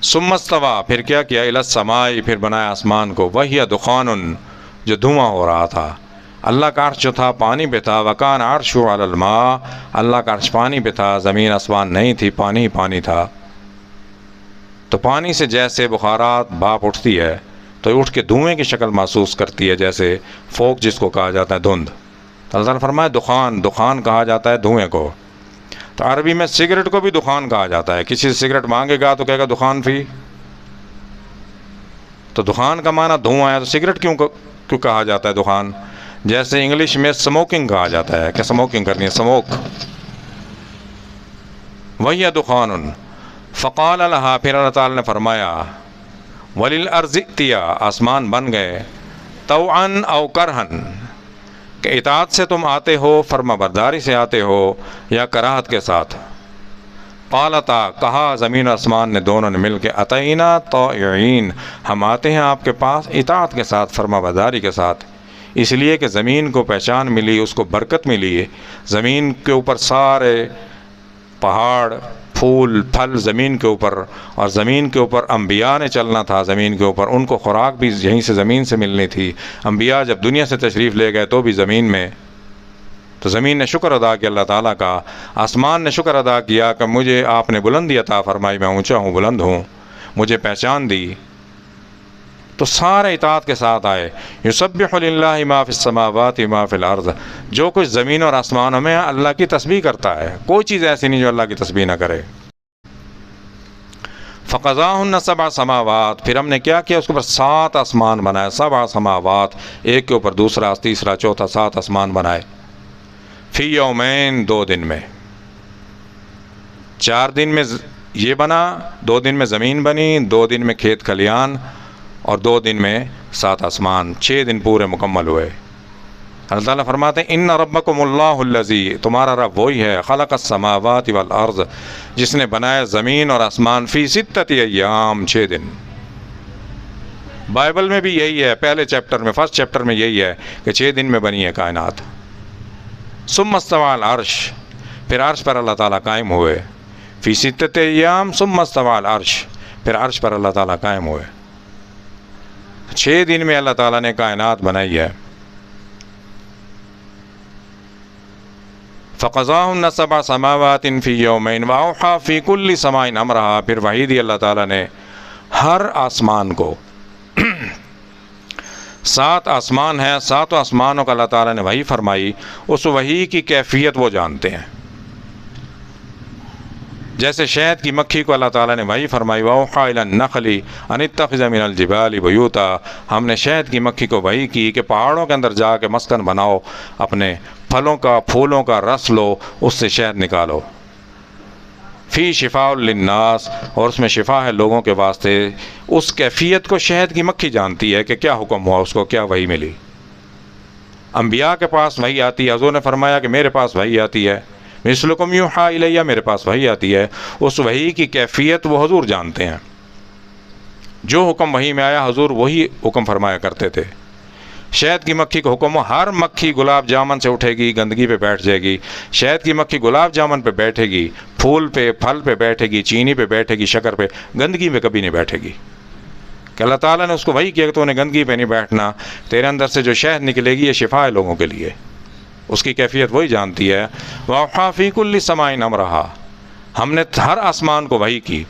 ثم استوى، پھر کیا کیا، الی السماء، پھر بنایا آسمان کو، وہی دخان، جو دھواں ہو رہا تھا۔ اللہ کا عرش جو تھا پانی پہ تھا، وکان عرش علی الماء، اللہ کا عرش پانی پہ تھا، زمین آسمان نہیں تھی، پانی ہی پانی تھا۔ تو پانی سے جیسے بخارات بھاپ اٹھتی ہے تو اٹھ کے دھوئیں کی شکل محسوس کرتی ہے، جیسے فوگ جس کو کہا جاتا ہے، دھند۔ تو اللہ تعالیٰ نے فرمایا دخان، دخان کہا جاتا ہے دھوئیں کو۔ تو عربی میں سگریٹ کو بھی دخان کہا جاتا ہے، کسی سے سگریٹ مانگے گا تو کہے گا دخان فی، تو دخان کا معنی دھواں ہے، تو سگریٹ کیوں کہا جاتا ہے دخان؟ جیسے انگلش میں سموکنگ کہا جاتا ہے کہ سموکنگ کرنی ہے، سموک۔ وہی دخان، فقال لها، پھر اللہ تعالیٰ نے فرمایا، وللارض ائتیا، آسمان بن گئے، طوعا او کرہن، کہ اطاعت سے تم آتے ہو، فرما برداری سے آتے ہو، یا کراہت کے ساتھ۔ قالتا، کہا زمین و آسمان نے دونوں نے مل کے، اتینا طائعین، ہم آتے ہیں آپ کے پاس اطاعت کے ساتھ، فرما برداری کے ساتھ۔ اس لیے کہ زمین کو پہچان ملی، اس کو برکت ملی، زمین کے اوپر سارے پہاڑ، پھول پھل زمین کے اوپر، اور زمین کے اوپر انبیاء نے چلنا تھا، زمین کے اوپر ان کو خوراک بھی یہیں سے زمین سے ملنی تھی۔ انبیاء جب دنیا سے تشریف لے گئے تو بھی زمین میں، تو زمین نے شکر ادا کیا اللہ تعالیٰ کا، آسمان نے شکر ادا کیا کہ مجھے آپ نے بلندی عطا فرمائی، میں اونچا ہوں، بلند ہوں، مجھے پہچان دی، تو سارے اطاعت کے ساتھ آئے۔ یسبح للہ ما فی السماوات ما فی الارض، جو کچھ زمین اور آسمانوں میں اللہ کی تسبیح کرتا ہے، کوئی چیز ایسی نہیں جو اللہ کی تسبیح نہ کرے۔ فقضاہن سبع سماوات، پھر ہم نے کیا کیا، اس کے اوپر 7 آسمان بنائے، 7 سماوات، ایک کے اوپر دوسرا، تیسرا، چوتھا، 7 آسمان بنائے، فی یومین، 2 دن میں۔ 4 دن میں یہ بنا، 2 دن میں زمین بنی، 2 دن میں کھیت کھلیان، اور 2 دن میں 7 آسمان، 6 دن پورے مکمل ہوئے۔ اللہ تعالیٰ فرماتے ہیں ان ربکم اللہ الذی، تمہارا رب وہی ہے، خلق السماوات والارض، جس نے بنایا زمین اور آسمان، فی 6 ایام، 6 دن۔ بائبل میں بھی یہی ہے، پہلے چیپٹر میں، فرسٹ چیپٹر میں یہی ہے کہ 6 دن میں بنی ہے کائنات۔ ثم استوى علی العرش، پھر عرش پر اللہ تعالیٰ قائم ہوئے، فی 6 ایام ثم استوى علی العرش، پھر عرش پر اللہ تعالیٰ قائم ہوئے۔ 6 دن میں اللہ تعالیٰ نے کائنات بنائی ہے۔ فقضاہن 7 سماوات فی یومین واوحی فی کل سماء امرہا، پھر وحی دی اللہ تعالیٰ نے ہر آسمان کو، 7 آسمان ہیں، 7 آسمانوں کا اللہ تعالیٰ نے وحی فرمائی، اس وحی کی کیفیت وہ جانتے ہیں۔ جیسے شہد کی مکھی کو اللہ تعالیٰ نے وحی فرمائی، وَأَوْحَىٰ إِلَى النَّخْلِ أَنِ اتَّخِذَ مِنَ الْجِبَالِ بُيُوتًا، ہم نے شہد کی مکھی کو وحی کی کہ پہاڑوں کے اندر جا کے مسکن بناؤ، اپنے پھلوں کا، پھولوں کا رس لو، اس سے شہد نکالو۔ فی شفاء للناس، اور اس میں شفا ہے لوگوں کے واسطے۔ اس کیفیت کو شہد کی مکھی جانتی ہے کہ کیا حکم ہوا، اس کو کیا وحی ملی۔ انبیاء کے پاس وحی آتی ہے، حضور نے فرمایا کہ میرے پاس وحی آتی ہے، مثلکم یوحیٰ الیہ، میرے پاس وحی آتی ہے۔ اس وحی کی کیفیت وہ حضور جانتے ہیں، جو حکم وحی میں آیا حضور وہی حکم فرمایا کرتے تھے۔ شہد کی مکھی کو حکم ہو، ہر مکھی گلاب جامن سے اٹھے گی، گندگی پہ بیٹھ جائے گی، شہد کی مکھی گلاب جامن پہ بیٹھے گی، پھول پہ، پھل پہ بیٹھے گی، چینی پہ بیٹھے گی، شکر پہ، گندگی پہ کبھی نہیں بیٹھے گی۔ کہ اللہ تعالیٰ نے اس کو وحی کیا کہ تو انہیں گندگی پہ نہیں بیٹھنا، تیرے اندر سے جو شہد نکلے گی یہ شفا ہے لوگوں کے لیے۔ اس کی کیفیت وہی جانتی ہے۔ وَأَوْحَىٰ فِي كُلِّ سَمَاءٍ أَمْرَهَا، ہم نے ہر آسمان کو وحی کی۔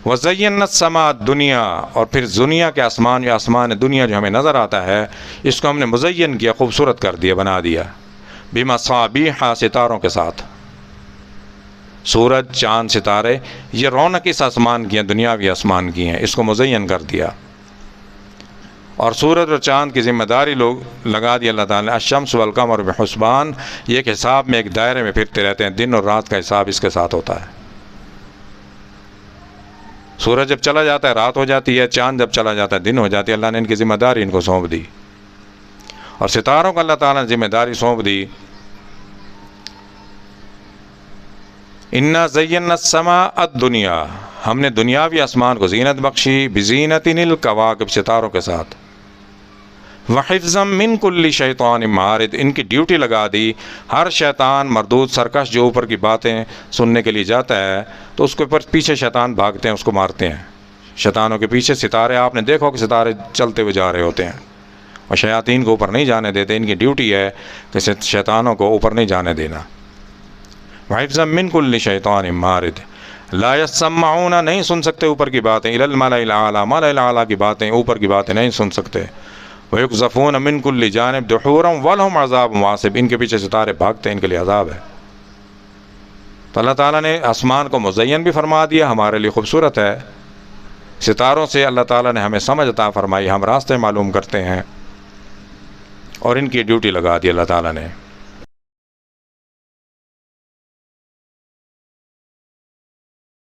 وَزَيَّنَّا السَّمَاءَ الدُّنْيَا، اور پھر دنیا کے آسمان، یا آسمان دنیا جو ہمیں نظر آتا ہے، اس کو ہم نے مزین کیا، خوبصورت کر دیا، بنا دیا، بِمَصَابِيحَ، ستاروں کے ساتھ۔ سورج، چاند، ستارے، یہ رونق اس آسمان کی ہیں، دنیاوی آسمان کی ہیں، اس کو مزین کر دیا۔ اور سورج اور چاند کی ذمہ داری لوگ لگا دی اللہ تعالیٰ نے، الشمس والقمر بحسبان، یہ ایک حساب میں، ایک دائرے میں پھرتے رہتے ہیں، دن اور رات کا حساب اس کے ساتھ ہوتا ہے۔ سورج جب چلا جاتا ہے رات ہو جاتی ہے، چاند جب چلا جاتا ہے دن ہو جاتی ہے، اللہ نے ان کی ذمہ داری ان کو سونپ دی۔ اور ستاروں کو اللہ تعالیٰ نے ذمہ داری سونپ دی، اِنَّا زَيَّنَّا السَّمَاءَ الدُّنْيَا، ہم نے دنیاوی آسمان کو زینت بخشی، بِزِينَةٍ الْكَوَاكِبِ، ستاروں کے ساتھ، وَحِفْظًا مِّن كُلِّ شَيْطَانٍ مَارِدٍ، ان کی ڈیوٹی لگا دی، ہر شیطان مردود سرکش جو اوپر کی باتیں سننے کے لیے جاتا ہے تو اس کے اوپر پیچھے شیطان بھاگتے ہیں، اس کو مارتے ہیں، شیطانوں کے پیچھے ستارے، آپ نے دیکھو کہ ستارے چلتے ہوئے جا رہے ہوتے ہیں، اور شیاطین کو اوپر نہیں جانے دیتے، ان کی ڈیوٹی ہے کہ شیطانوں کو اوپر نہیں جانے دینا۔ وَحِفْظًا مِّن كُلِّ شَيْطَانٍ مَارِدٍ لا يسمعون، نہیں سن سکتے اوپر کی باتیں، الی الملأ الاعلیٰ، ملأ الاعلیٰ کی باتیں، اوپر کی باتیں نہیں سن سکتے۔ وَيُقْذَفُونَ مِن كُلِّ جانب دحورا وَلَهُمْ عَذَابٌ وَاصِبٌ، ان کے پیچھے ستارے بھاگتے ہیں، ان کے لیے عذاب ہے۔ تو اللہ تعالیٰ نے آسمان کو مزین بھی فرما دیا، ہمارے لیے خوبصورت ہے، ستاروں سے اللہ تعالیٰ نے ہمیں سمجھ عطا فرمائی، ہم راستے معلوم کرتے ہیں، اور ان کی ڈیوٹی لگا دی اللہ تعالیٰ نے۔